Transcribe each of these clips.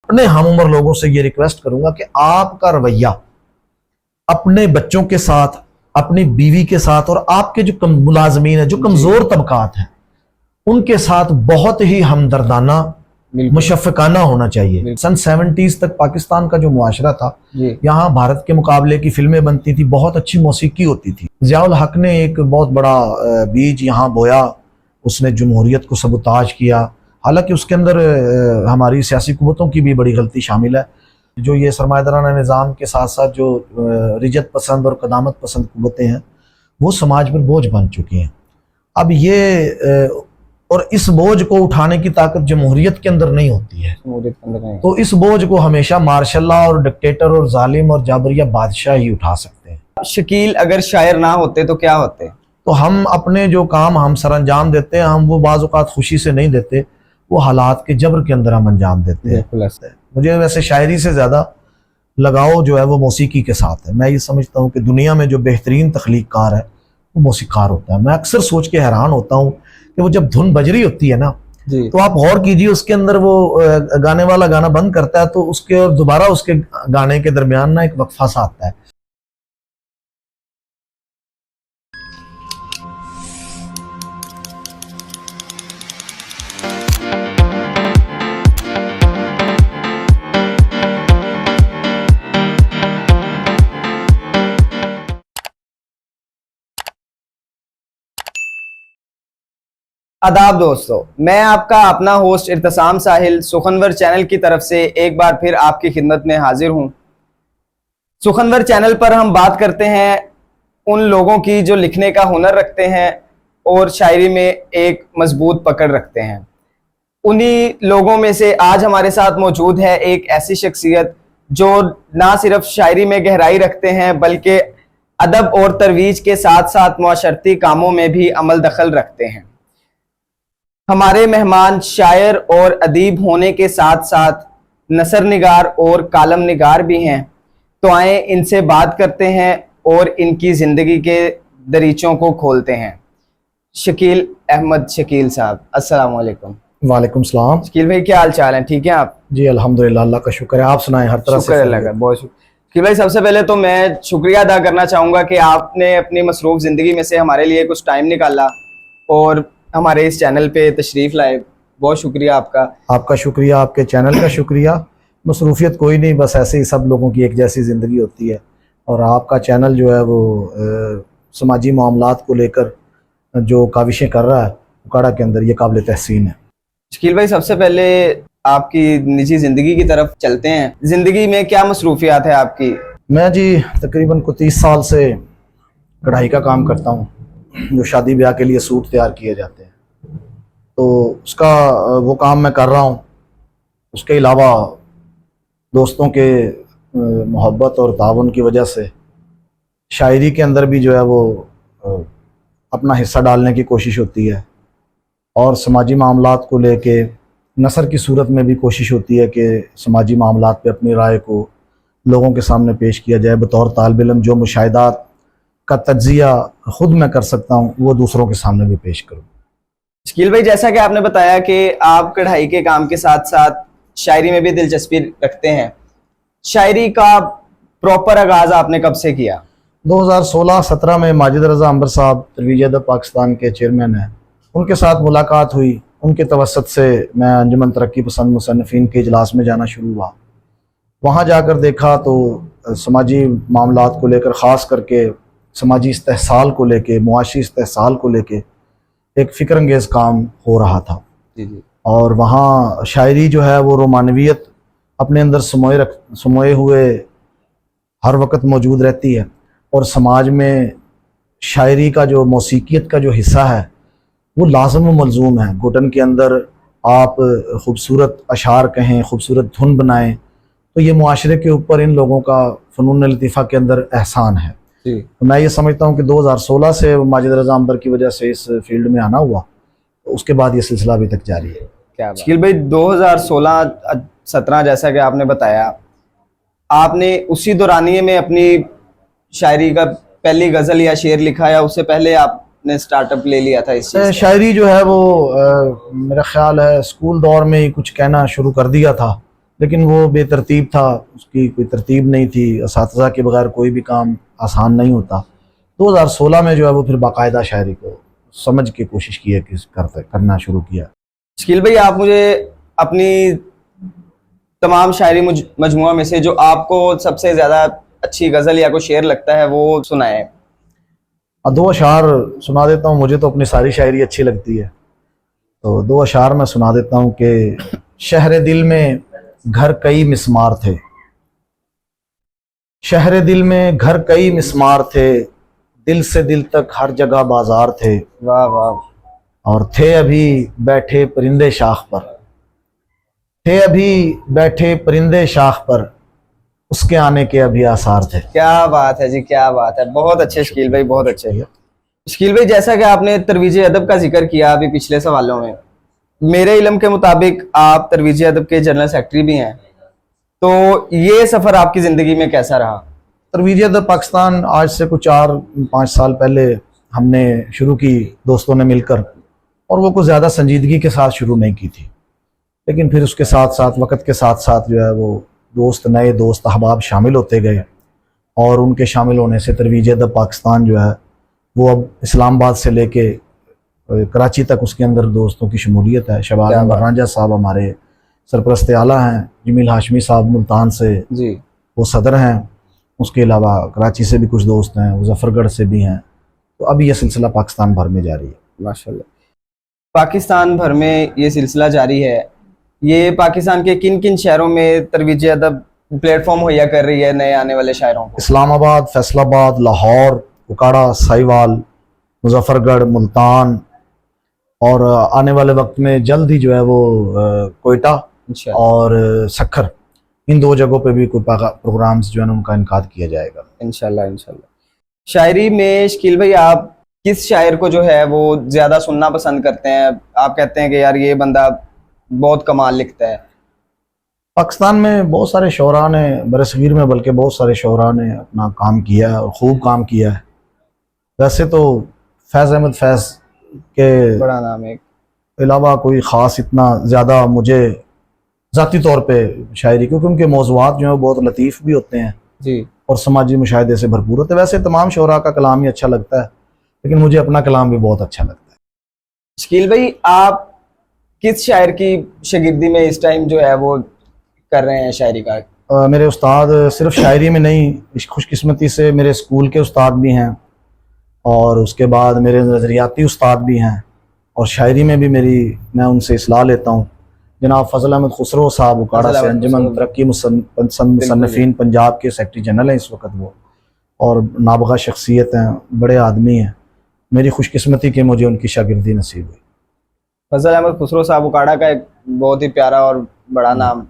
अपने हम उम्र लोगों से ये रिक्वेस्ट करूंगा कि आपका रवैया अपने बच्चों के साथ, अपनी बीवी के साथ और आपके जो मुलाजमीन है, जो कमजोर तबकात हैं, उनके साथ बहुत ही हमदर्दाना, मुशफ़क़ाना होना चाहिए। सन 70s तक पाकिस्तान का जो मुआशरा था, यहाँ भारत के मुकाबले की फिल्में बनती थी, बहुत अच्छी मौसीकी होती थी। ज़ियाउल हक ने एक बहुत बड़ा बीज यहाँ बोया, उसने जमहूरियत को सबुताज किया। हालांकि उसके अंदर हमारी सियासी कुव्वतों की भी बड़ी गलती शामिल है। जो ये सरमायादाराना निज़ाम के साथ साथ जो रिजत पसंद और कदामत पसंद कुव्वतें हैं, वो समाज पर बोझ बन चुकी हैं। अब ये और इस बोझ को उठाने की ताकत जमहूरियत के अंदर नहीं होती है। तो इस बोझ को हमेशा मार्शल और डिक्टेटर और जालिम और जाबरिया बादशाह ही उठा सकते हैं। शकील, अगर शायर ना होते तो क्या होते? तो हम अपने जो काम हम सर अंजाम देते हैं, हम वो बाज़ औक़ात खुशी से नहीं देते, वो हालात के जबर के अंदर हम अंजाम देते हैं। मुझे वैसे शायरी से ज़्यादा लगाव जो है वो मौसीकी के साथ है। मैं ये समझता हूँ कि दुनिया में जो बेहतरीन तख्लीक़कार है वो मौसीक़ार होता है। मैं अक्सर सोच के हैरान होता हूँ कि वो जब धुन बज रही होती है ना, तो आप गौर कीजिए, उसके अंदर वो गाने वाला गाना बंद करता है तो उसके और दोबारा उसके गाने के दरमियान ना एक वक्फा सा आता है। आदाब दोस्तों, मैं आपका अपना होस्ट इर्तिसाम साहिल सुखनवर चैनल की तरफ से एक बार फिर आपकी खिदमत में हाजिर हूं। सुखनवर चैनल पर हम बात करते हैं उन लोगों की जो लिखने का हुनर रखते हैं और शायरी में एक मजबूत पकड़ रखते हैं। उन्हीं लोगों में से आज हमारे साथ मौजूद है एक ऐसी शख्सियत जो ना सिर्फ शायरी में गहराई रखते हैं बल्कि अदब और तरवीज के साथ साथ मुआशरती कामों में भी अमल दखल रखते हैं। हमारे मेहमान शायर और अदीब होने के साथ साथ नसर निगार और कालम निगार भी हैं। तो आए इनसे बात करते हैं और इनकी ज़िंदगी के दरीचों को खोलते हैं। शकील अहमद शकील साहब, अस्सलाम वालेकुम। वालेकुम सलाम। शकील भाई, क्या हाल चाल है? ठीक है आप? जी अल्हम्दुलिल्लाह, अल्लाह का शुक्र है। आप सुनाएं? हर तरह से शुक्र अल्लाह का, बहुत शुक्र। शकील भाई, सबसे पहले तो मैं शुक्रिया अदा करना चाहूँगा कि आपने अपनी मसरूफ़ ज़िंदगी में से हमारे लिए कुछ टाइम निकाला और हमारे इस चैनल पे तशरीफ लाए। बहुत शुक्रिया आपका। आपका शुक्रिया, आपके चैनल का शुक्रिया। मसरूफियत कोई नहीं, बस ऐसे ही सब लोगों की एक जैसी ज़िंदगी होती है। और आपका चैनल जो है वो समाजी मामलात को लेकर जो काविशें कर रहा है उकाड़ा के अंदर, ये काबिल तहसीन है। शकील भाई, सबसे पहले आपकी निजी ज़िंदगी की तरफ चलते हैं। ज़िंदगी में क्या मसरूफियात है आपकी? मैं जी तकरीबन 30 साल से कढ़ाई का काम करता हूँ, जो शादी ब्याह के लिए सूट तैयार किए जाते हैं, तो उसका वो काम मैं कर रहा हूँ। उसके अलावा दोस्तों के मोहब्बत और ताउन की वजह से शायरी के अंदर भी जो है वो अपना हिस्सा डालने की कोशिश होती है, और समाजी मामलात को लेके नसर की सूरत में भी कोशिश होती है कि समाजी मामलात पे अपनी राय को लोगों के सामने पेश किया जाए। बतौर तालिब इल्म जो मुशाहिदात का तज्जिया खुद मैं कर सकता हूँ वो दूसरों के सामने भी पेश करूँ। शकील भाई, जैसा कि आपने बताया कि आप कढ़ाई के काम के साथ साथ शायरी में भी दिलचस्पी रखते हैं, शायरी का प्रॉपर आगाज़ आपने कब से किया? 2016-17 में माजिद रज़ा अंबर साहब तरवीज पाकिस्तान के चेयरमैन हैं, उनके साथ मुलाकात हुई। उनके तवस्सुत से मैं अंजुमन तरक्की पसंद मुसन्निफ़ीन के इजलास में जाना शुरू हुआ। वहाँ जाकर देखा तो समाजी मामलात को लेकर, ख़ास करके समाजी इस्तेहसाल को लेके, मुआशी इस्तेहसाल को लेके एक फ़िक्र अंगेज़ काम हो रहा था। और वहाँ शायरी जो है वो रोमानवियत अपने अंदर समोए हुए हर वक्त मौजूद रहती है, और समाज में शायरी का जो मौसीकियत का जो हिस्सा है वो लाज़िम व मलज़ूम है। घुटन के अंदर आप ख़ूबसूरत अशार कहें, ख़ूबसूरत धुन बनाएं, तो ये मुआशरे के ऊपर इन लोगों का फ़नून लतीफ़ा के अंदर एहसान है। तो मैं ये समझता हूँ कि 2016 से माजिद रज़ा अंबर की वजह से इस फील्ड में आना हुआ, तो उसके बाद ये सिलसिला अभी तक जारी है। क्या शकील भाई, 2016-17 जैसा कि आपने बताया, आपने उसी दौरानिए में अपनी शायरी का पहली गज़ल या शेर लिखा, या उससे पहले आपने स्टार्टअप ले लिया था इस चीज़? शायरी जो है वो मेरा ख्याल है स्कूल दौर में ही कुछ कहना शुरू कर दिया था, लेकिन वो बेतरतीब था, उसकी कोई तरतीब नहीं थी। असातिज़ा के बगैर कोई भी काम आसान नहीं होता। 2016 में जो है वो फिर बाकायदा शायरी को समझ के कोशिश की है कि करना शुरू किया। शकील भाई, आप मुझे अपनी तमाम शायरी मजमुआ में से जो आपको सबसे ज्यादा अच्छी गजल या कोई शेर लगता है वो सुनाए। दो अशार सुना देता हूँ। मुझे तो अपनी सारी शायरी अच्छी लगती है, तो दो अशार मैं सुना देता हूँ कि शहर दिल में घर कई मिस्मार थे, शहर दिल में घर कई मिस्मार थे, दिल से दिल तक हर जगह बाजार थे। वाह वाह। और थे अभी बैठे परिंदे शाख पर, थे अभी बैठे परिंदे शाख पर, उसके आने के अभी आसार थे। क्या बात है जी, क्या बात है। बहुत अच्छे शकील भाई, बहुत अच्छे। शकील भाई, जैसा कि आपने तरवीज अदब का जिक्र किया अभी पिछले सवालों में, मेरे इल्म के मुताबिक आप तरवीज अदब के जनरल सेक्रेटरी भी हैं, तो ये सफर आपकी जिंदगी में कैसा रहा? तरवीज अदब पाकिस्तान आज से कुछ 4-5 साल पहले हमने शुरू की दोस्तों ने मिलकर, और वो कुछ ज़्यादा संजीदगी के साथ शुरू नहीं की थी, लेकिन फिर उसके साथ साथ वक्त के साथ साथ जो है वो दोस्त, नए दोस्त अहबाब शामिल होते गए, और उनके शामिल होने से तरवीज अदब पाकिस्तान जो है वो अब इस्लामाबाद से लेके कराची तक उसके अंदर दोस्तों की शमूलियत है। शहबाज अहमद रांझा साहब हमारे सरपरस्त आला हैं, जमील हाशमी साहब मुल्तान से जी, वो सदर हैं, उसके अलावा कराची से भी कुछ दोस्त हैं, मुजफ्फरगढ़ से भी हैं। तो अब ये सिलसिला पाकिस्तान भर में जारी है। माशाल्लाह। पाकिस्तान भर में ये सिलसिला जारी है। ये पाकिस्तान के किन किन शहरों में तरवीज अदब प्लेटफॉर्म मुहैया कर रही है नए आने वाले शायरों को? इस्लामाबाद, फैसलाबाद, लाहौर, उकाड़ा, साहिवाल, मुजफ्फरगढ़, मुल्तान, और आने वाले वक्त में जल्द ही जो है वो कोयटा और सक्खर, इन दो जगहों पे भी कोई प्रोग्राम्स जो है उनका इनकाद किया जाएगा इंशाल्लाह इंशाल्लाह। शायरी में शकील भाई, आप किस शायर को जो है वो ज्यादा सुनना पसंद करते हैं? आप कहते हैं कि यार ये बंदा बहुत कमाल लिखता है। पाकिस्तान में बहुत सारे शोरा ने, बरसगीर में बल्कि बहुत सारे शोरा ने अपना काम किया है और ख़ूब काम किया है। वैसे तो फैज़ अहमद फैज़ के बड़ा नाम है, अलावा कोई ख़ास इतना ज़्यादा मुझे ज़ाती तौर पे शायरी, क्योंकि उनके मौज़ूआत जो है बहुत लतीफ़ भी होते हैं जी, और समाजी मुशाहिदे से भरपूर होते हैं। वैसे तमाम शोरा का कलाम ही अच्छा लगता है, लेकिन मुझे अपना कलाम भी बहुत अच्छा लगता है। शकील भाई, आप किस शायर की शागिर्दी में इस टाइम जो है वो कर रहे हैं शायरी का? मेरे उस्ताद सिर्फ शायरी में नहीं, इस खुशकिस्मती से मेरे स्कूल के उस्ताद भी हैं, और उसके बाद मेरे नज़रियाती उस्ताद भी हैं, और शायरी में भी मैं उनसे इस्लाह लेता हूँ। जनाब फजल अहमद खुसरो साहब उकाड़ा से अंजुमन तरक्की मुसन्निफीन पंजाब के सेक्रेटरी जनरल हैं इस वक्त वो, और नाबगा शख्सियत हैं, बड़े आदमी हैं। मेरी खुशकिस्मती कि मुझे उनकी शागिर्दी नसीब हुई। फजल अहमद खुसरो साहब उकाड़ा का एक बहुत ही प्यारा और बड़ा नाम,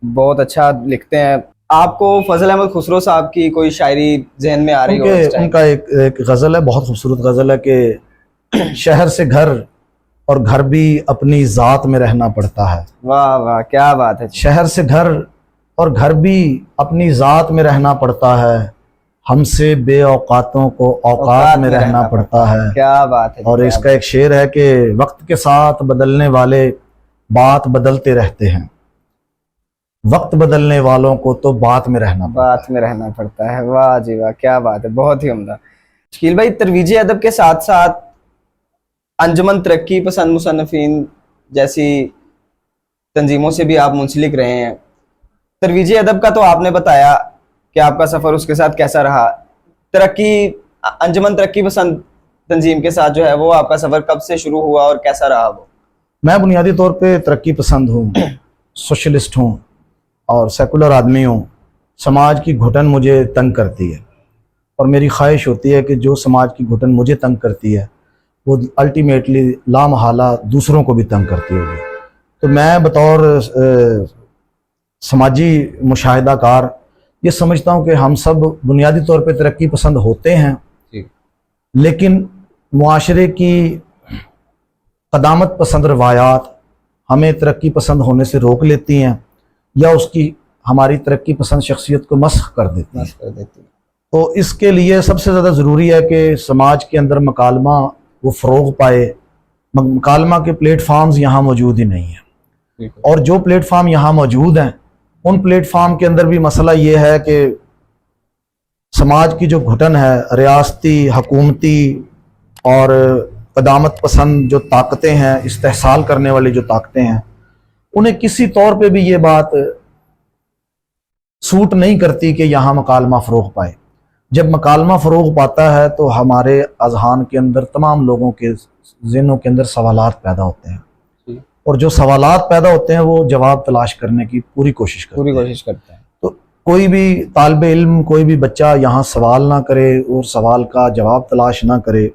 बहुत अच्छा लिखते हैं। आपको फजल अहमद खुसरो साहब की कोई शायरी जहन में आ रही हो? उनका एक गज़ल है, बहुत खूबसूरत गज़ल है कि शहर से घर और घर भी अपनी ज़ात में रहना पड़ता है। वाह वाह, क्या बात है। शहर से घर और घर भी अपनी ज़ात में रहना पड़ता है, हमसे बेऔकातों को औकात में रहना पड़ता है। क्या बात है। और इसका एक शेर है कि वक्त के साथ बदलने वाले बात बदलते रहते हैं, वक्त बदलने वालों को तो बात में रहना पड़ता है। वाह जी वाह, क्या बात है, बहुत ही उम्दा। शकील भाई, तरवीज अदब के साथ साथ अंजुमन तरक्की पसंद मुसन्निफीन जैसी तंजीमों से भी आप मुंसलिक रहे हैं। तरवीज अदब का तो आपने बताया कि आपका सफ़र उसके साथ कैसा रहा। अंजुमन तरक्की पसंद तंजीम के साथ जो है वो आपका सफ़र कब से शुरू हुआ और कैसा रहा वो? मैं बुनियादी तौर पे तरक्की पसंद हूँ, सोशलिस्ट हूँ और सेकुलर आदमी हूँ। समाज की घुटन मुझे तंग करती है, और मेरी ख्वाहिश होती है कि जो समाज की घुटन मुझे तंग करती है वो अल्टीमेटली लामहाला दूसरों को भी तंग करती होगी। तो मैं बतौर समाजी मुशाहिदाकार ये समझता हूँ कि हम सब बुनियादी तौर पे तरक्की पसंद होते हैं, लेकिन मुआशरे की क़दामत पसंद रवायात हमें तरक्की पसंद होने से रोक लेती हैं, या उसकी हमारी तरक्की पसंद शख्सियत को मस्ख कर देती हैं। तो इसके लिए सबसे ज़्यादा ज़रूरी है कि समाज के अंदर मकालमा वो फ़रोग़ पाए। मकालमा के प्लेटफार्म्स यहाँ मौजूद ही नहीं हैं। बिल्कुल। और जो प्लेटफार्म यहाँ मौजूद हैं उन प्लेटफार्म के अंदर भी मसला ये है कि समाज की जो घुटन है, रियासती, हकूमती और क़दामत पसंद जो ताकतें हैं, इस्तेहसाल करने वाली जो ताकतें हैं, उन्हें किसी तौर पे भी ये बात सूट नहीं करती कि यहाँ मकालमा फ़रोग़ पाए। जब मकालमा फ़रोग़ पाता है तो हमारे अज़हान के अंदर, तमाम लोगों के ज़हनों के अंदर सवालात पैदा होते हैं, और जो सवालात पैदा होते हैं वो जवाब तलाश करने की पूरी कोशिश करते हैं। तो कोई भी तालिब इल्म, कोई भी बच्चा यहाँ सवाल ना करे और सवाल का जवाब तलाश ना करे,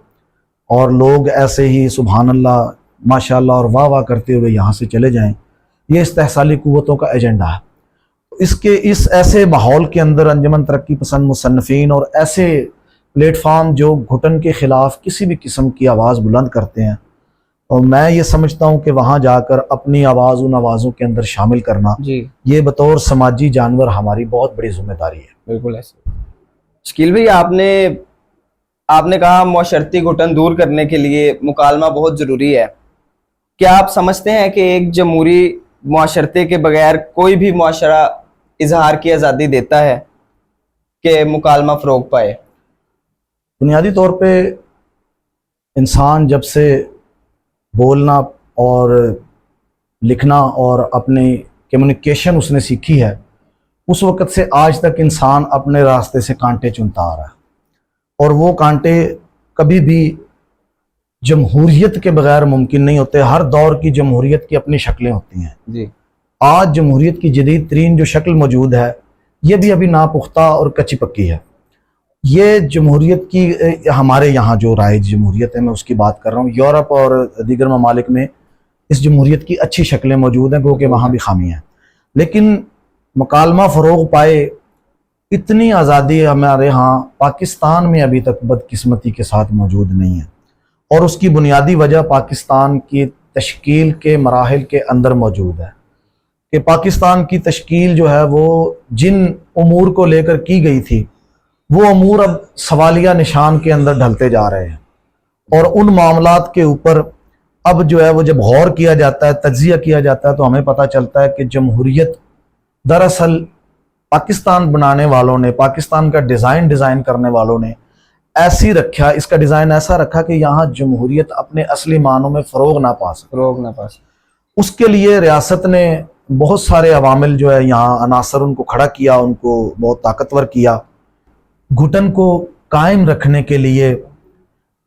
और लोग ऐसे ही सुभान अल्लाह, माशाअल्लाह और वाह वाह करते हुए यहाँ से चले जाएं, ये इस्तेहसाली क़ुव्वतों का एजेंडा है। इस ऐसे माहौल के अंदर अंजुमन तरक्की पसंद मुसन्निफ़ीन और ऐसे प्लेटफार्म जो घुटन के ख़िलाफ़ किसी भी किस्म की आवाज़ बुलंद करते हैं, और मैं ये समझता हूँ कि वहाँ जाकर अपनी आवाज़ उन आवाज़ों के अंदर शामिल करना जी, ये बतौर समाजी जानवर हमारी बहुत बड़ी जिम्मेदारी है। बिल्कुल ऐसे। शकील भाई, आपने कहा मुआशरती घुटन दूर करने के लिए मुकालमा बहुत ज़रूरी है। क्या आप समझते हैं कि एक जमहूरी मुआशरते के बगैर कोई भी मुआशरा इजहार की आज़ादी देता है कि मुकालमा फ़रोग़ पाए? बुनियादी तौर पे इंसान जब से बोलना और लिखना और अपनी कम्युनिकेशन उसने सीखी है, उस वक़्त से आज तक इंसान अपने रास्ते से कांटे चुनता आ रहा है, और वो कांटे कभी भी जमहूरियत के बगैर मुमकिन नहीं होते। हर दौर की जमहूरियत की अपनी शक्लें होती हैं जी। आज जमहूरियत की जदीद तरीन जो शक्ल मौजूद है, ये भी अभी नापुख्ता और कच्ची पक्की है। ये जमहूरियत की हमारे यहाँ जो राइज जमहूरियत है, मैं उसकी बात कर रहा हूँ। यूरोप और दीगर ममालिक में इस जमहूरियत की अच्छी शक्लें मौजूद हैं, क्योंकि वहाँ भी खामी है, लेकिन मुकालमा फ़रोग़ पाए, इतनी आज़ादी हमारे यहाँ पाकिस्तान में अभी तक बदकिस्मती के साथ मौजूद नहीं है, और उसकी बुनियादी वजह पाकिस्तान की तश्कील के मराहिल के अंदर मौजूद है कि पाकिस्तान की तश्कील जो है वो जिन उमूर को लेकर की गई थी, वो अमूर अब सवालिया निशान के अंदर ढलते जा रहे हैं, और उन मामलात के ऊपर अब जो है वो जब गौर किया जाता है, तज्जिया किया जाता है, तो हमें पता चलता है कि जमहूरियत दरअसल पाकिस्तान बनाने वालों ने, पाकिस्तान का डिज़ाइन करने वालों ने ऐसी रखा, इसका डिज़ाइन ऐसा रखा कि यहाँ जमहूरियत अपने असली मानों में फ़रोग़ ना पा सके। उसके लिए रियासत ने बहुत सारे अवामिल जो है यहाँ अनासर उनको खड़ा किया, उनको बहुत ताकतवर किया। घुटन को कायम रखने के लिए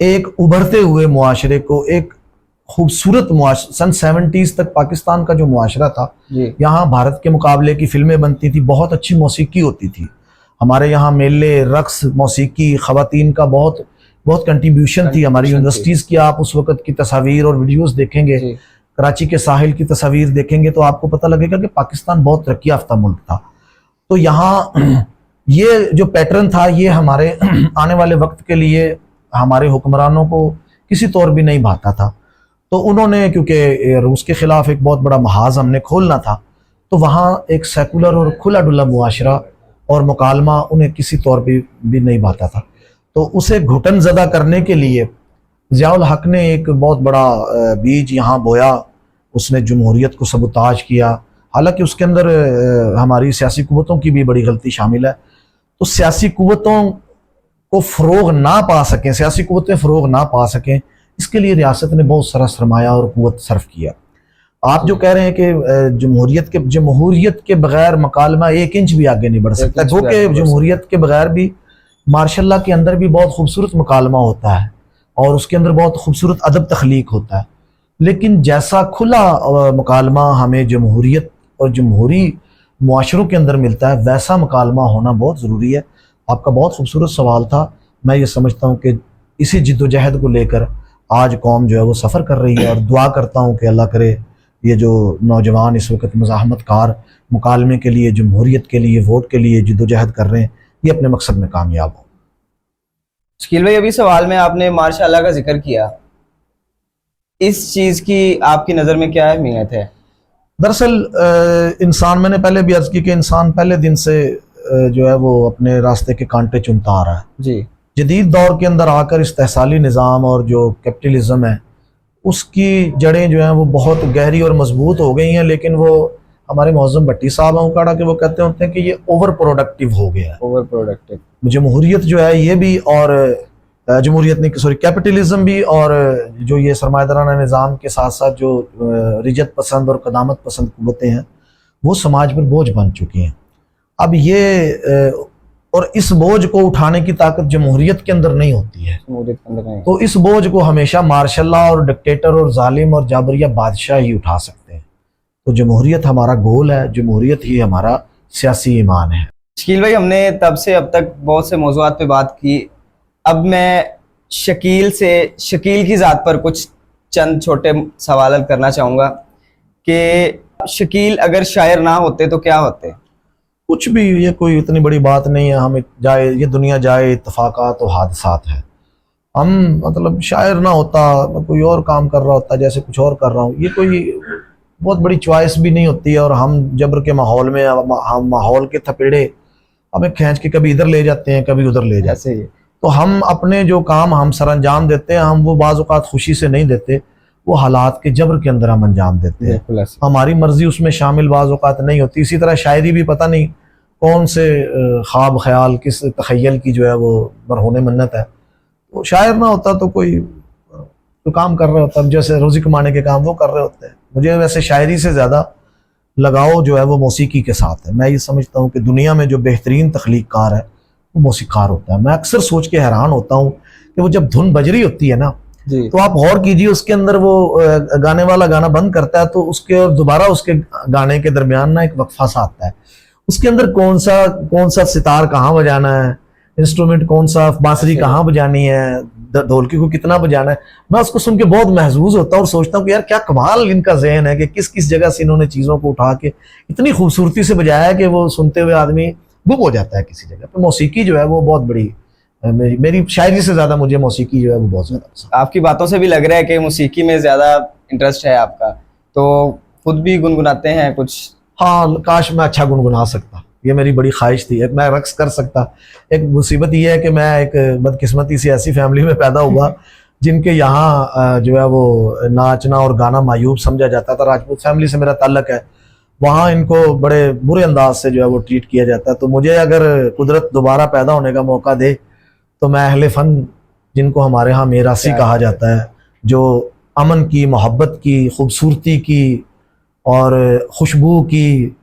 एक उभरते हुए मुआशरे को, एक खूबसूरत सन 70s तक पाकिस्तान का जो मुआशरा था, यहाँ भारत के मुकाबले की फिल्में बनती थी, बहुत अच्छी मौसीकी होती थी, हमारे यहाँ मेले, रक्स, मौसीकी, ख़वातीन का बहुत कंट्रीब्यूशन थी। हमारी यूनिवर्सिटीज़ की आप उस वक़्त की तस्वीर और वीडियोस देखेंगे, कराची के साहिल की तस्वीर देखेंगे, तो आपको पता लगेगा कि पाकिस्तान बहुत तरक्की याफ्ता मुल्क था। तो यहाँ ये जो पैटर्न था, ये हमारे आने वाले वक्त के लिए हमारे हुक्मरानों को किसी तौर भी नहीं भाता था। तो उन्होंने, क्योंकि रूस के ख़िलाफ़ एक बहुत बड़ा महाज हमने खोलना था, तो वहाँ एक सेकुलर और खुला डुला मुआशरा और मुकालमा उन्हें किसी तौर भी नहीं भाता था। तो उसे घुटन ज़दा करने के लिए ज़ियाउल हक ने एक बहुत बड़ा बीज यहाँ बोया, उसने जमहूरियत को सबूताज किया। हालांकि उसके अंदर हमारी सियासी कुव्वतों की भी बड़ी गलती शामिल है। तो सियासी कुव्वतों को फ़रोग़ ना पा सकें, सियासी कुव्वतें फ़रोग़ ना पा सकें, इसके लिए रियासत ने बहुत सारा सरमाया और कुव्वत सर्फ किया। आप जो कह रहे हैं कि जमहूरियत के बगैर मुकालमा 1 इंच भी आगे नहीं बढ़ सकता, क्योंकि जमहूरियत के बगैर भी मार्शल्ला के अंदर भी बहुत खूबसूरत मुकालमा होता है और उसके अंदर बहुत खूबसूरत अदब तख्लीक होता है। लेकिन जैसा खुला मुकालमा हमें जमहूरियत और जमहूरी मुआशरों के अंदर मिलता है, वैसा मुकालमा होना बहुत ज़रूरी है। आपका बहुत खूबसूरत सवाल था। मैं ये समझता हूँ कि इसी जिद्दोजहद को लेकर आज कौम जो है वो सफ़र कर रही है, और दुआ करता हूँ कि अल्लाह करे ये जो नौजवान इस वक्त मुज़ाहमत कार मुकालमे के लिए, जमहूरियत के लिए, वोट के लिए जिद्दोजहद कर रहे हैं, ये अपने मकसद में कामयाब हो। शकील भाई, अभी सवाल में आपने माशाअल्लाह का जिक्र किया, इस चीज़ की आपकी नज़र में क्या अहमियत है? दरअसल इंसान, मैंने पहले भी अर्ज़ की कि इंसान पहले दिन से जो है वो अपने रास्ते के कांटे चुनता आ रहा है। जी। जदीद दौर के अंदर आकर इस्तेहसाली निज़ाम और जो कैपिटलिज़म है उसकी जड़ें जो हैं वो बहुत गहरी और मजबूत हो गई हैं, लेकिन वो हमारे मौज़म भट्टी साहब हैं उकाड़ा के, वो कहते होते हैं कि ये ओवर प्रोडक्टिव हो गया है। Over productive. जमहूरियत जो है ये भी, और जमहूरियत नहीं, सॉरी, कैपिटलिज्म भी, और जो ये सरमायादाराना निज़ाम के साथ साथ जो रिजत पसंद और कदामत पसंद कुव्वतें हैं वो समाज पर बोझ बन चुकी हैं। अब ये और इस बोझ को उठाने की ताकत जमहूरियत के अंदर नहीं होती है। जमहूरियत के अंदर नहीं। तो इस बोझ को हमेशा मार्शल्ला और डिक्टेटर और जालिम और जाबरिया बादशाह ही उठा सकते हैं। तो जमहूरियत हमारा गोल है, जमहूरियत ही हमारा सियासी ईमान है। शकील भाई, हमने तब से अब तक बहुत से मौज़ूआत पे बात की। अब मैं शकील की ज़ात पर कुछ चंद छोटे सवाल करना चाहूँगा कि शकील अगर शायर ना होते तो क्या होते? कुछ भी, ये कोई इतनी बड़ी बात नहीं है। हम जाए, ये दुनिया जाए इत्तफाकात और हादसात है। हम मतलब शायर ना होता, मैं कोई और काम कर रहा होता, जैसे कुछ और कर रहा हूँ, ये कोई बहुत बड़ी चॉइस भी नहीं होती है। और हम जबर के माहौल में, हम माहौल के थपेड़े हमें खींच के कभी इधर ले जाते हैं, कभी उधर ले जाते हैं। तो हम अपने जो काम हम सर अंजाम देते हैं, हम वो बाज़ औक़ात खुशी से नहीं देते, वो हालात के जबर के अंदर हम अंजाम देते हैं। हमारी मर्जी उसमें शामिल बाज़ औक़ात नहीं होती। इसी तरह शायरी भी पता नहीं कौन से ख्वाब ख्याल, किस तख़य्युल की जो है वो बरहोने मन्नत है। तो शायर ना होता तो कोई तो काम कर रहा होता, जैसे रोज़ी कमाने के काम वो कर रहे होते हैं। मुझे वैसे शायरी से ज़्यादा लगाव जो है वो मौसीकी के साथ है। मैं ये समझता हूँ कि दुनिया में जो बेहतरीन तख्लीक़कार है वो मौसीक़ार होता है। मैं अक्सर सोच के हैरान होता हूँ कि वो जब धुन बज रही होती है ना, तो आप गौर कीजिए, उसके अंदर वो गाने वाला गाना बंद करता है तो उसके और दोबारा उसके गाने के दरमियान ना एक वक्फा सा आता है। उसके अंदर कौन सा सितार कहाँ बजाना है, इंस्ट्रूमेंट कौन सा, बांसुरी कहाँ बजानी है, ढोलकी को कितना बजाना है। मैं उसको सुन के बहुत महजूज होता हूँ और सोचता हूँ कि यार क्या कमाल इनका ज़हन है कि किस किस जगह से इन्होंने चीज़ों को उठा के इतनी खूबसूरती से बजाया है कि वो सुनते हुए आदमी गुम हो जाता है किसी जगह। तो मौसीकी जो है वो बहुत बड़ी, मेरी शायरी से ज़्यादा मुझे मौसीकी जो है वो बहुत ज़्यादा पसंद। आपकी बातों से भी लग रहा है कि मौसीकी में ज़्यादा इंटरेस्ट है आपका, तो खुद भी गुनगुनाते हैं कुछ? हाँ, काश मैं अच्छा गुनगुना सकता, ये मेरी बड़ी ख्वाहिश थी। मैं रक्स कर सकता। एक मुसीबत ये है कि मैं एक बदकिस्मती से ऐसी फैमिली में पैदा हुआ जिनके यहाँ जो है वो नाचना और गाना मायूब समझा जाता था। राजपूत फैमिली से मेरा ताल्लुक है, वहाँ इनको बड़े बुरे अंदाज से जो है वो ट्रीट किया जाता है। तो मुझे अगर कुदरत दोबारा पैदा होने का मौका दे तो मैं अहले फ़न, जिनको हमारे यहाँ मेरासी कहा जाता है, जो अमन की, मोहब्बत की, खूबसूरती की और खुशबू की,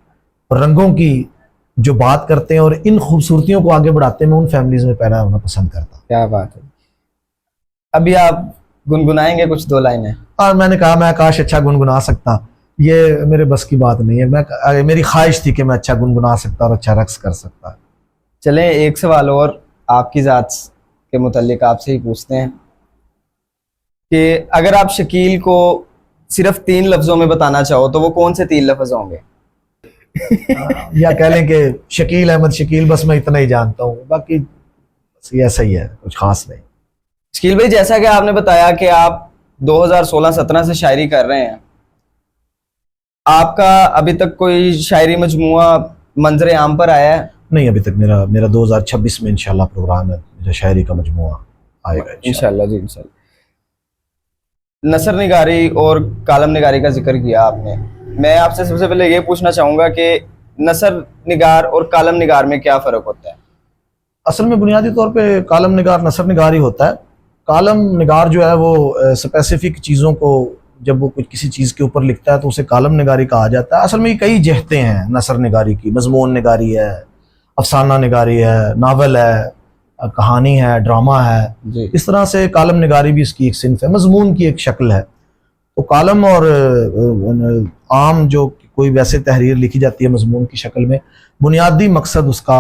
रंगों की जो बात करते हैं और इन खूबसूरतियों को आगे बढ़ाते हैं, मैं उन फैमिलीज में पैदा होना पसंद करता। क्या बात है। अभी आप गुनगुनाएंगे कुछ दो लाइनें? और मैंने कहा मैं काश अच्छा गुनगुना सकता, ये मेरे बस की बात नहीं है। मेरी ख्वाहिश थी कि मैं अच्छा गुनगुना सकता और अच्छा रक्स कर सकता। चलें, एक सवाल और आपकी ज़ात के मुताल्लिक आपसे ही पूछते हैं कि अगर आप शकील को सिर्फ 3 लफ्ज़ों में बताना चाहो तो वो कौन से 3 लफ्ज़ होंगे? या कह लें कि शकील अहमद शकील, बस मैं इतना ही जानता हूँ, बाकी ऐसा ही है, कुछ खास नहीं। शकील भाई, जैसा कि आपने बताया कि आप 2016-17 से शायरी कर रहे हैं, आपका अभी तक कोई शायरी मजमुआ मंजर आम पर आया है? नहीं, अभी तक मेरा 2026 में इंशाल्लाह प्रोग्राम है, मेरा शायरी का मजमुआ आएगा इंशाल्लाह जी, इंशाल्लाह। नसर निगारी और कालम निगारी का जिक्र किया आपने। मैं आपसे सबसे पहले ये पूछना चाहूँगा कि नसर निगार और कालम निगार में क्या फ़र्क होता है? असल में बुनियादी तौर पे कालम निगार नसर निगार ही होता है। कालम निगार जो है वो स्पेसिफिक चीज़ों को जब वो कुछ किसी चीज़ के ऊपर लिखता है तो उसे कालम निगारी कहा जाता है। असल में ये कई जहतें हैं नसर निगारी की, मजमून निगारी है, अफसाना निगारी है, नावल है, कहानी है, ड्रामा है। इस तरह से कालम निगारी भी इसकी एक सिंफ है, मजमून की एक शक्ल है। तो कालम और आम जो कोई वैसे तहरीर लिखी जाती है मजमून की शक्ल में, बुनियादी मकसद उसका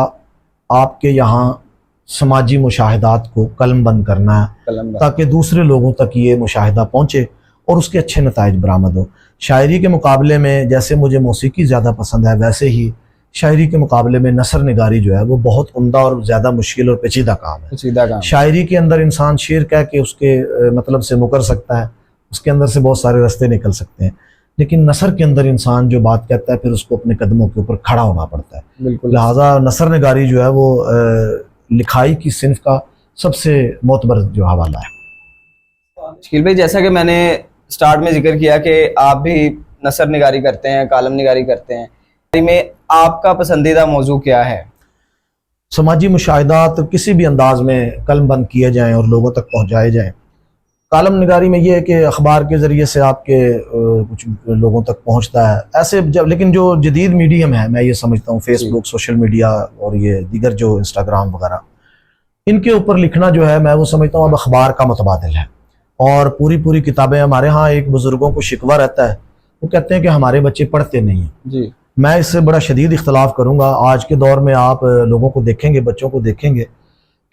आपके यहाँ समाजी मुशाहिदात को कलम बंद करना है ताकि दूसरे लोगों तक ये मुशाहिदा पहुँचे और उसके अच्छे नताइज बरामद हो। शायरी के मुकाबले में जैसे मुझे मौसीकी ज़्यादा पसंद है, वैसे ही शायरी के मुकाबले में नसर निगारी जो है वो बहुत उम्दा और ज़्यादा मुश्किल और पेचीदा काम है। शायरी के अंदर इंसान शेर कह के उसके मतलब से मुकर सकता है, उसके अंदर से बहुत सारे रास्ते निकल सकते हैं, लेकिन नसर के अंदर इंसान जो बात कहता है फिर उसको अपने कदमों के ऊपर खड़ा होना पड़ता है। लिहाजा नसर निगारी जो है वो लिखाई की सिंफ का सबसे मोतबर जो हवाला है। शकील भाई, जैसा कि मैंने स्टार्ट में जिक्र किया कि आप भी नसर निगारी करते हैं, कालम निगारी करते हैं, में आपका पसंदीदा मौजू क्या है? समाजी मुशाहिदात किसी भी अंदाज में कलम बंद किए जाएं और लोगों तक पहुंचाए जाएं। कालम निगारी में ये है कि अखबार के ज़रिए से आपके कुछ लोगों तक पहुंचता है ऐसे जब, लेकिन जो जदीद मीडियम है, मैं ये समझता हूँ फेसबुक, सोशल मीडिया और ये दीगर जो इंस्टाग्राम वगैरह, इनके ऊपर लिखना जो है, मैं वो समझता हूँ अब अखबार का मुतबादिल है। और पूरी पूरी किताबें, हमारे यहाँ एक बुजुर्गों को शिकवा रहता है, वो कहते हैं कि हमारे बच्चे पढ़ते नहीं हैं जी। मैं इससे बड़ा शदीद इख्तलाफ करूँगा। आज के दौर में आप लोगों को देखेंगे, बच्चों को देखेंगे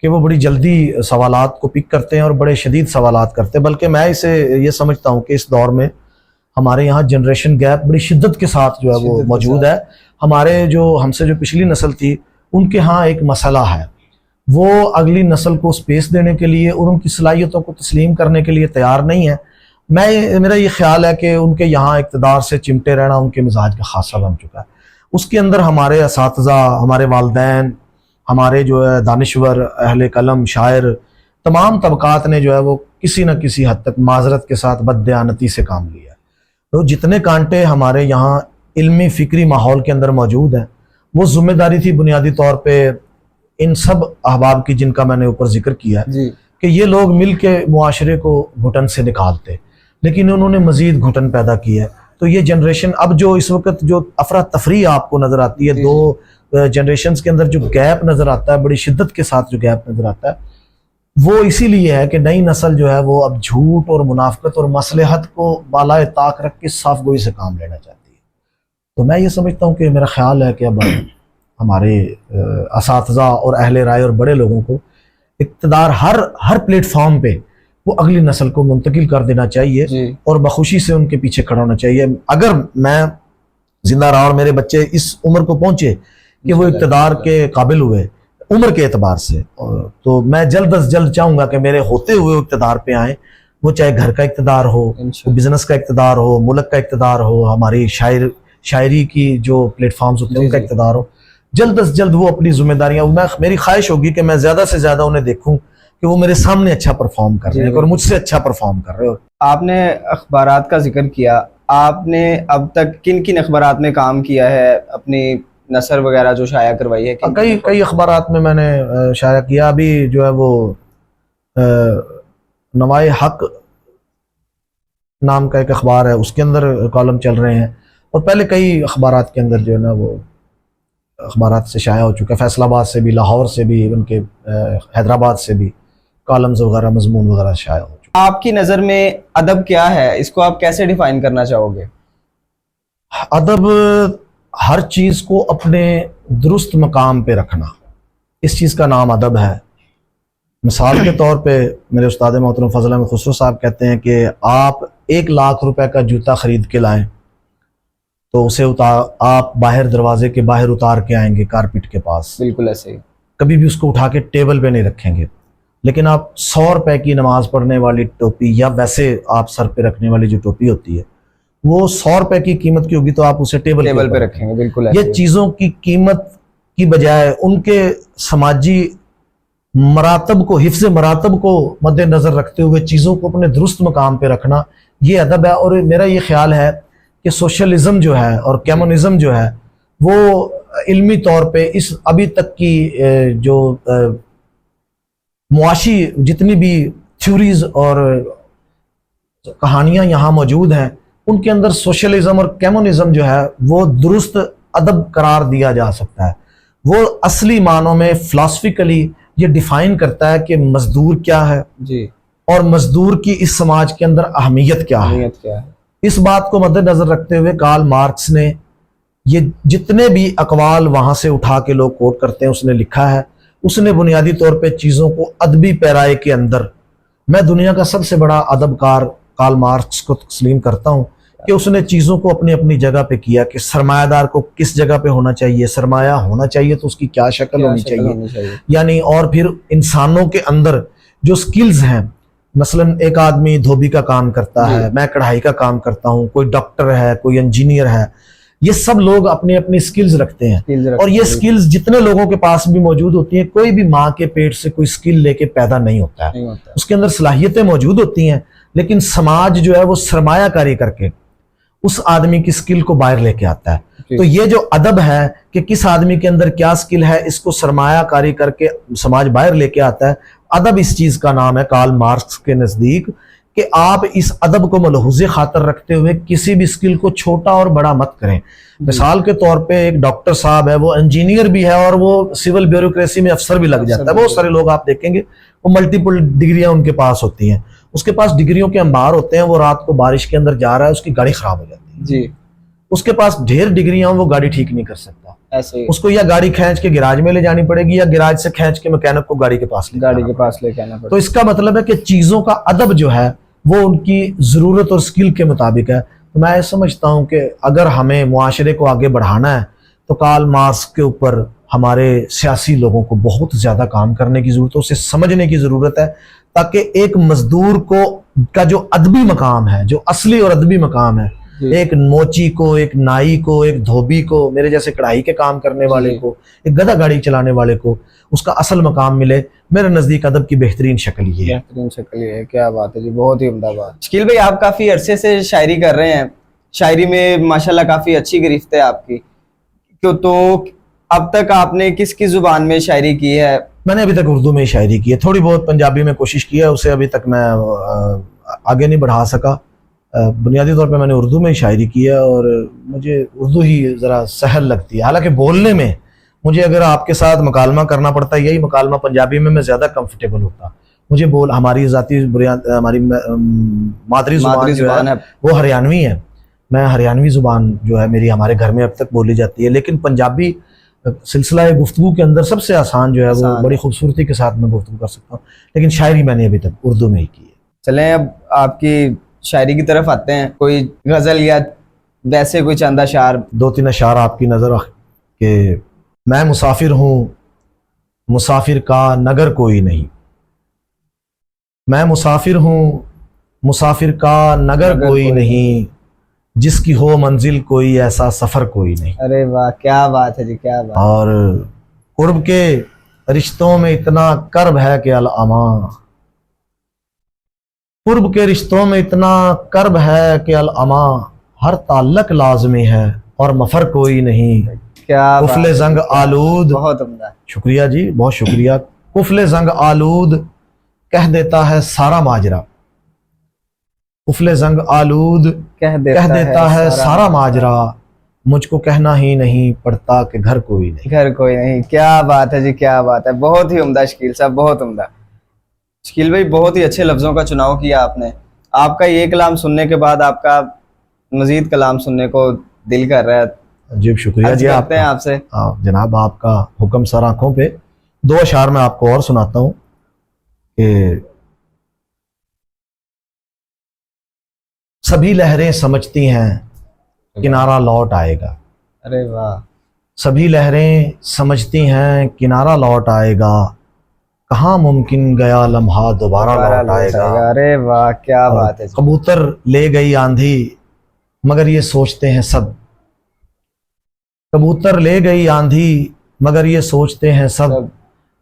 कि वो बड़ी जल्दी सवालात को पिक करते हैं और बड़े शदीद सवालात करते हैं। बल्कि मैं इसे ये समझता हूँ कि इस दौर में हमारे यहाँ जनरेशन गैप बड़ी शिद्दत के साथ जो है वो मौजूद है। हमारे जो हमसे जो पिछली नस्ल थी, उनके यहाँ एक मसला है, वो अगली नस्ल को स्पेस देने के लिए और उनकी सलाहियतों को तस्लीम करने के लिए तैयार नहीं है। मेरा ये ख्याल है कि उनके यहाँ इक़्तिदार से चिमटे रहना उनके मिजाज का खासा बन चुका है। उसके अंदर हमारे असातिज़ा, हमारे वालिदैन, हमारे जो है दानिश्वर, अहले कलम, शायर, तमाम तबकात ने जो है वो किसी न किसी हद तक माजरत के साथ बददयानती से काम लिया है। तो जितने कांटे हमारे यहाँ इल्मी फ़िक्री माहौल के अंदर मौजूद हैं, वो ज़िम्मेदारी थी बुनियादी तौर पर इन सब अहबाब की जिनका मैंने ऊपर जिक्र किया है कि ये लोग मिल के मुआशरे को घुटन से निकालते, लेकिन उन्होंने मजीद घुटन पैदा की है। तो ये जनरेशन अब जो इस वक्त जो अफरा तफरी आपको नज़र आती है, दो जनरेशन्स के अंदर जो गैप नज़र आता है, बड़ी शिद्दत के साथ जो गैप नज़र आता है, वो इसीलिए है कि नई नस्ल जो है वो अब झूठ और मुनाफिकत और मसलहत को बालाए ताक रख के साफ गोई से काम लेना चाहती है। तो मैं ये समझता हूँ कि मेरा ख्याल है कि अब हमारे असातिज़ा और अहले राय और बड़े लोगों को इक़्तिदार हर प्लेटफॉर्म पे वो अगली नस्ल को मुंतकिल कर देना चाहिए और बखुशी से उनके पीछे खड़ा होना चाहिए। अगर मैं जिंदा रहा और मेरे बच्चे इस उम्र को पहुंचे कि वो इक़्तिदार के काबिल हुए उम्र के एतबार से, तो मैं जल्द अज जल्द चाहूँगा कि मेरे होते हुए इक़्तिदार पे आए, वो चाहे घर का इक़्तिदार हो, बिजनेस का इक़्तिदार हो, मुल्क का इक़्तिदार हो, हमारी शायरी की जो प्लेटफॉर्म्स होते हैं उनका इक़्तिदार हो। जल्द अज जल्द वो अपनी जिम्मेदारियां, मेरी ख्वाहिश होगी कि मैं ज़्यादा से ज़्यादा उन्हें देखूं कि वो मेरे सामने अच्छा परफॉर्म कर रहे हैं और मुझसे अच्छा परफॉर्म कर रहे हो। आपने अखबारात का जिक्र किया, आपने अब तक किन किन अखबारात में काम किया है, अपनी नसर वगैरह जो शाया करवाई है? कई अखबारात में मैंने शाया किया। अभी जो है वो नवाए हक नाम का एक अखबार है, उसके अंदर कॉलम चल रहे हैं, और पहले कई अखबारात के अंदर जो है ना वो अखबारात से शाया हो चुका है। फैसलाबाद से भी, लाहौर से भी, उनके हैदराबाद से भी कॉलम्स वगैरह, मजमून वगैरह शाया हो चुका है। आपकी नज़र में अदब क्या है? इसको आप कैसे डिफाइन करना चाहोगे? अदब हर चीज़ को अपने दुरुस्त मकाम पे रखना, इस चीज़ का नाम अदब है। मिसाल के तौर पे मेरे उस्ताद मोहतरम फजल अहमद खुसरो साहब कहते हैं कि आप 1 लाख रुपए का जूता खरीद के लाएं तो उसे आप बाहर दरवाजे के बाहर उतार के आएंगे कारपेट के पास, बिल्कुल ऐसे ही, कभी भी उसको उठा के टेबल पे नहीं रखेंगे। लेकिन आप 100 रुपए की नमाज पढ़ने वाली टोपी या वैसे आप सर पे रखने वाली जो टोपी होती है वो 100 रुपए की कीमत की होगी तो आप उसे टेबल पे रखेंगे। बिल्कुल ये चीज़ों की कीमत की बजाय उनके समाजी मरातब को, हिफ्ज़ मरातब को मद्देनज़र रखते हुए चीज़ों को अपने दुरुस्त मकाम पे रखना, ये अदब है। और मेरा ये ख्याल है कि सोशलिज्म जो है और कम्युनिज्म जो है वो इल्मी तौर पे इस अभी तक की जो मुआशी जितनी भी थ्योरीज और कहानियां यहाँ मौजूद हैं, उनके अंदर सोशलिज्म और कम्युनिज्म जो है वो दुरुस्त अदब करार दिया जा सकता है। वो असली मानों में फिलॉसफिकली ये डिफाइन करता है कि मजदूर क्या है जी, और मजदूर की इस समाज के अंदर अहमियत क्या है। इस बात को मद्देनजर रखते हुए कार्ल मार्क्स ने ये जितने भी अकवाल वहां से उठा के लोग कोट करते हैं उसने लिखा है। उसने बुनियादी तौर पे चीज़ों को अदबी पैराए के अंदर, मैं दुनिया का सबसे बड़ा अदबकार कार्ल मार्क्स को तस्लीम करता हूँ कि उसने चीज़ों को अपनी अपनी जगह पे किया कि सरमायादार को किस जगह पे होना चाहिए, सरमाया होना चाहिए तो उसकी क्या शक्ल होनी चाहिए, यानी और फिर इंसानों के अंदर जो स्किल्स हैं, मसलन एक आदमी धोबी का काम करता है, मैं कढ़ाई का काम करता हूँ, कोई डॉक्टर है, कोई इंजीनियर है, ये सब लोग अपनी अपनी स्किल्स रखते हैं और ये स्किल्स जितने लोगों के पास भी मौजूद होती हैं, कोई भी माँ के पेट से कोई स्किल लेके पैदा नहीं होता है। उसके अंदर सलाहियतें मौजूद होती हैं, लेकिन समाज जो है वो सरमायाकारी करके उस आदमी की स्किल को बाहर लेके आता है। तो ये जो अदब है कि किस आदमी के अंदर क्या स्किल है, इसको सरमायाकारी करके समाज बाहर लेके आता है। अदब इस चीज का नाम है कार्ल मार्क्स के नजदीक, कि आप इस अदब को मलहूज़े खातर रखते हुए किसी भी स्किल को छोटा और बड़ा मत करें। मिसाल के तौर पे एक डॉक्टर साहब है, वो इंजीनियर भी है और वो सिविल ब्यूरोक्रेसी में अफसर भी लग जाता है। बहुत सारे लोग आप देखेंगे वो मल्टीपल डिग्रियां उनके पास होती हैं, उसके पास डिग्रियों के अंबार होते हैं। वो रात को बारिश के अंदर जा रहा है, उसकी गाड़ी खराब हो जाती है जी, उसके पास ढेर डिग्रियां, वो गाड़ी ठीक नहीं कर सकता। ऐसे उसको या गाड़ी खींच के गिराज में ले जानी पड़ेगी या गिराज से खींच के मैकेनिक को गाड़ी के पास लेके आना पड़ेगा। तो इसका मतलब है कि चीजों का अदब जो है वो उनकी जरूरत और स्किल के मुताबिक है। तो मैं समझता हूं कि अगर हमें मुआशरे को आगे बढ़ाना है तो कार्ल मार्क्स के ऊपर हमारे सियासी लोगों को बहुत ज्यादा काम करने की जरूरत है, उसे समझने की जरूरत है, ताकि एक मजदूर को का जो अदबी मकाम है, जो असली और अदबी मकाम है, एक मोची को, एक नाई को, एक धोबी को, मेरे जैसे कढ़ाई के काम करने वाले को, एक गधा गाड़ी चलाने वाले को उसका असल मकाम मिले। मेरे नजदीक अदब की बेहतरीन शक्ल ये है। बेहतरीन शक्ल ये है। क्या बात है जी, बहुत ही उम्दा बात। शकील भाई, आप काफी अरसे से शायरी कर रहे हैं, शायरी में माशाल्लाह काफी अच्छी गिरफ्त है आपकी। तो अब तक आपने किस किस जुबान में शायरी की है? मैंने अभी तक उर्दू में ही शायरी की है, थोड़ी बहुत पंजाबी में कोशिश की है, उसे अभी तक मैं आगे नहीं बढ़ा सका। बुनियादी तौर पे मैंने उर्दू में ही शायरी की है और मुझे उर्दू ही ज़रा सहल लगती है। हालांकि बोलने में मुझे अगर आपके साथ मुकालमा करना पड़ता है, यही मुकालमा पंजाबी में मैं ज़्यादा कंफर्टेबल होता। मुझे हमारी हमारी मादरी ज़ुबान है वो हरियाणवी है। मैं हरियाणवी ज़ुबान जो है मेरी हमारे घर में अब तक बोली जाती है, लेकिन पंजाबी सिलसिला गुफ्तगू के अंदर सबसे आसान जो है वो बड़ी खूबसूरती के साथ मैं गुफ्तगू कर सकता हूँ। लेकिन शायरी मैंने अभी तक उर्दू में ही की है। चलें अब आपकी शायरी की तरफ आते हैं। कोई गजल या वैसे कोई चंद अशार, दो तीन अशार आपकी नजर के। मैं मुसाफिर हूँ, मुसाफिर का नगर कोई नहीं। मैं मुसाफिर हूँ, मुसाफिर का नगर कोई नहीं, जिसकी हो मंजिल कोई ऐसा सफर कोई नहीं। अरे वाह, क्या बात है जी, क्या बात। और कुर्ब के रिश्तों में इतना कर्ब है कि अल अमा, कुर्ब के रिश्तों में इतना कर्ब है कि अल अमा, हर ताल्लुक लाजमी है और मफर कोई नहीं। क्या कुफले जंग आलूद, बहुत उम्दा, शुक्रिया जी, बहुत शुक्रिया। कुफले जंग आलूद कह देता है सारा माजरा, कुफले जंग आलूद कह देता है सारा माजरा, मुझको कहना ही नहीं पड़ता कि घर कोई नहीं। घर कोई नहीं। क्या बात है जी, क्या बात है, बहुत ही उम्दा शकील साहब, बहुत उम्दा। शकील भाई, बहुत ही अच्छे लफ्जों का चुनाव किया आपने। आपका ये कलाम सुनने के बाद आपका मजीद कलाम सुनने को दिल कर रहा है। जी शुक्रिया जी, आपसे जनाब, आपका हुक्म सर आंखों पे। दो अशार मैं आपको और सुनाता हूँ कि सभी लहरें समझती हैं किनारा लौट आएगा। अरे वाह। सभी लहरें समझती हैं किनारा लौट आएगा, कहाँ मुमकिन गया लम्हा दोबारा लौट आएगा। अरे वाह, क्या बात है। कबूतर ले गई आंधी मगर ये सोचते हैं सब, कबूतर ले गई आंधी मगर ये सोचते हैं सब,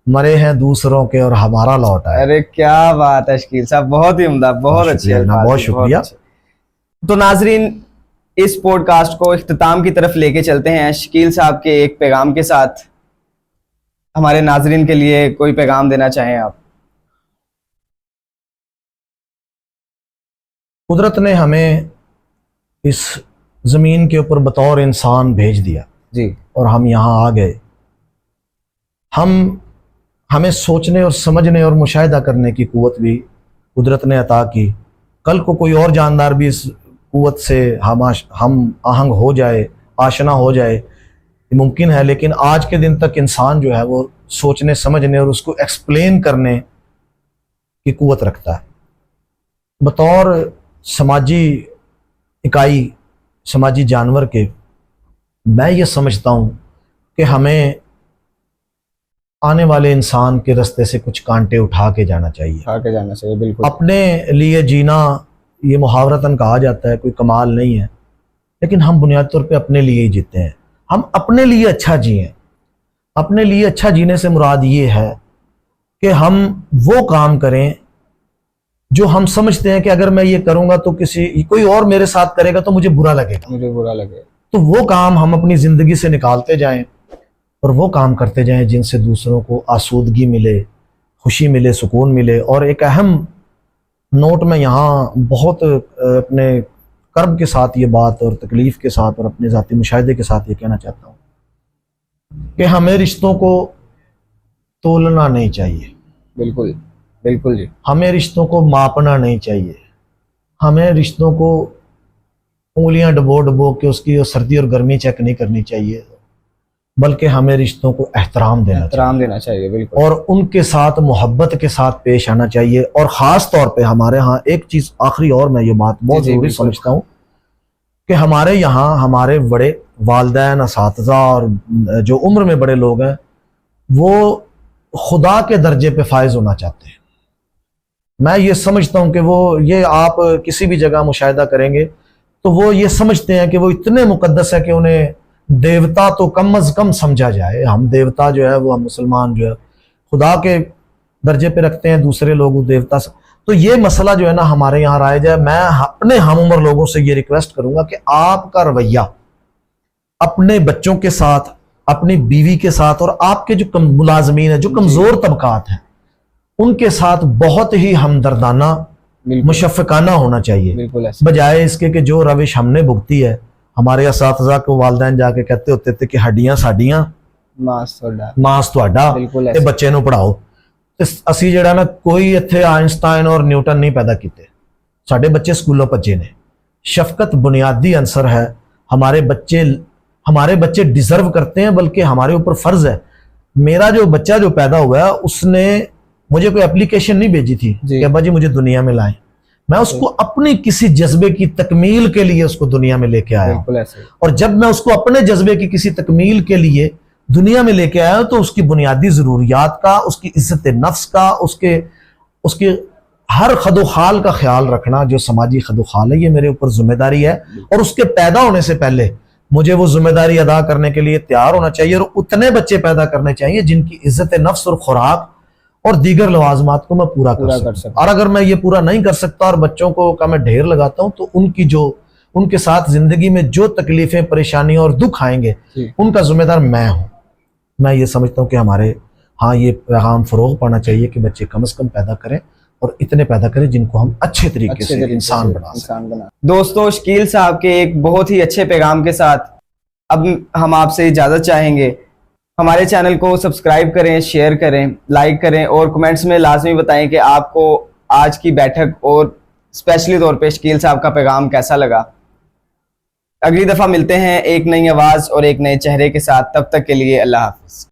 मरे हैं दूसरों के और हमारा लौट आए। अरे क्या बात है शकील साहब, बहुत ही उम्दा, बहुत अच्छे, बहुत शुक्रिया। तो नाजरीन, इस पॉडकास्ट को इख्तिताम की तरफ लेके चलते हैं शकील साहब के एक पैगाम के साथ। हमारे नाजरीन के लिए कोई पैगाम देना चाहें आप? कुदरत ने हमें इस जमीन के ऊपर बतौर इंसान भेज दिया जी, और हम यहाँ आ गए। हमें सोचने और समझने और मुशाहिदा करने की कुव्वत भी कुदरत ने अता की। कल को कोई और जानदार भी इस कुव्वत से हम आहंग हो जाए, आशना हो जाए, ये मुमकिन है। लेकिन आज के दिन तक इंसान जो है वो सोचने समझने और उसको एक्सप्लेन करने की कुव्वत रखता है। बतौर समाजी इकाई, समाजी जानवर के, मैं ये समझता हूँ कि हमें आने वाले इंसान के रास्ते से कुछ कांटे उठा के जाना चाहिए। बिल्कुल। अपने लिए जीना, ये मुहावरतन कहा जाता है, कोई कमाल नहीं है, लेकिन हम बुनियादी तौर पे अपने लिए ही जीते हैं। हम अपने लिए अच्छा जिएं। अपने लिए अच्छा जीने से मुराद ये है कि हम वो काम करें जो हम समझते हैं कि अगर मैं ये करूंगा तो किसी कोई और मेरे साथ करेगा तो मुझे बुरा लगेगा, मुझे बुरा लगे। तो वो काम हम अपनी जिंदगी से निकालते जाएं और वो काम करते जाएं जिनसे दूसरों को आसूदगी मिले, खुशी मिले, सुकून मिले। और एक अहम नोट में यहाँ बहुत अपने कर्ब के साथ ये बात और तकलीफ के साथ और अपने ज़ाती मुशाहिदे के साथ ये कहना चाहता हूँ कि हमें रिश्तों को तोलना नहीं चाहिए। बिल्कुल बिल्कुल जी। हमें रिश्तों को मापना नहीं चाहिए। हमें रिश्तों को उंगलियां डबो डबो के उसकी सर्दी और गर्मी चेक नहीं करनी चाहिए, बल्कि हमें रिश्तों को एहतराम देना चाहिए बिल्कुल। और उनके साथ मोहब्बत के साथ पेश आना चाहिए। और ख़ास तौर पे हमारे यहाँ एक चीज़ आखिरी, और मैं ये बात बहुत ज़रूरी समझता हूँ कि हमारे यहाँ हमारे बड़े वालिदैन, असातिज़ा और जो उम्र में बड़े लोग हैं वो खुदा के दर्जे पे फायज होना चाहते हैं। मैं ये समझता हूँ कि वो ये आप किसी भी जगह मुशाहिदा करेंगे तो वो ये समझते हैं कि वो इतने मुकद्दस है कि उन्हें देवता तो कम अज कम समझा जाए। हम देवता जो है वो, हम मुसलमान जो है खुदा के दर्जे पे रखते हैं, दूसरे लोग देवता से। तो ये मसला जो है ना हमारे यहाँ राइज है। मैं अपने हम उम्र लोगों से ये रिक्वेस्ट करूंगा कि आपका रवैया अपने बच्चों के साथ, अपनी बीवी के साथ और आपके जो मुलाजमीन है, जो कमजोर तबकात हैं, उनके साथ बहुत ही हमदर्दाना, मुशफ़क़ाना होना चाहिए, बजाय इसके कि जो रविश हमने भुगती है। हमारे असातिज़ा को वालिदैन जाके कहते होते थे कि हड्डियां साडियां मांस तुहाडा ते बच्चे नूं पढ़ाओ। ते असी जिहड़ा ना कोई इत्थे आइंस्टाइन और न्यूटन नहीं पैदा कीते, साडे बच्चे स्कूलों भज्जे ने। शफकत बुनियादी अंसर है। हमारे बच्चे डिजर्व करते हैं, बल्कि हमारे ऊपर फर्ज है। मेरा जो बच्चा जो पैदा हुआ है उसने मुझे कोई एप्लीकेशन नहीं भेजी थी कि अब्बा जी मुझे दुनिया में लाएं। मैं उसको अपनी किसी जज्बे की तकमील के लिए उसको दुनिया में लेके आया, और जब मैं उसको अपने जज्बे की किसी तकमील के लिए दुनिया में लेके आया तो उसकी बुनियादी जरूरियात का, उसकी इज्जत नफ्स का, उसके हर खदोखाल का ख्याल रखना, जो समाजी खदोखाल है, ये मेरे ऊपर जिम्मेदारी है। और उसके पैदा होने से पहले मुझे वो जिम्मेदारी अदा करने के लिए तैयार होना चाहिए और उतने बच्चे पैदा करने चाहिए जिनकी इज्जत नफ्स और खुराक और दीगर लवाजमात को मैं पूरा कर सकता। और अगर मैं ये पूरा नहीं कर सकता और बच्चों को का मैं ढेर लगाता हूँ तो उनके साथ जिंदगी में जो तकलीफें, परेशानियां और दुख आएंगे उनका जिम्मेदार मैं हूं। मैं ये समझता हूँ कि हमारे ये पैगाम फरोग पाना चाहिए कि बच्चे कम से कम पैदा करें और इतने पैदा करें जिनको हम अच्छे तरीके से इंसान बना। दोस्तों, शकील साहब के एक बहुत ही अच्छे पैगाम के साथ अब हम आपसे इजाजत चाहेंगे। हमारे चैनल को सब्सक्राइब करें, शेयर करें, लाइक करें और कमेंट्स में लाजमी बताएं कि आपको आज की बैठक और स्पेशली तौर पे शकील साहब का पैगाम कैसा लगा। अगली दफा मिलते हैं एक नई आवाज और एक नए चेहरे के साथ। तब तक के लिए अल्लाह हाफिज।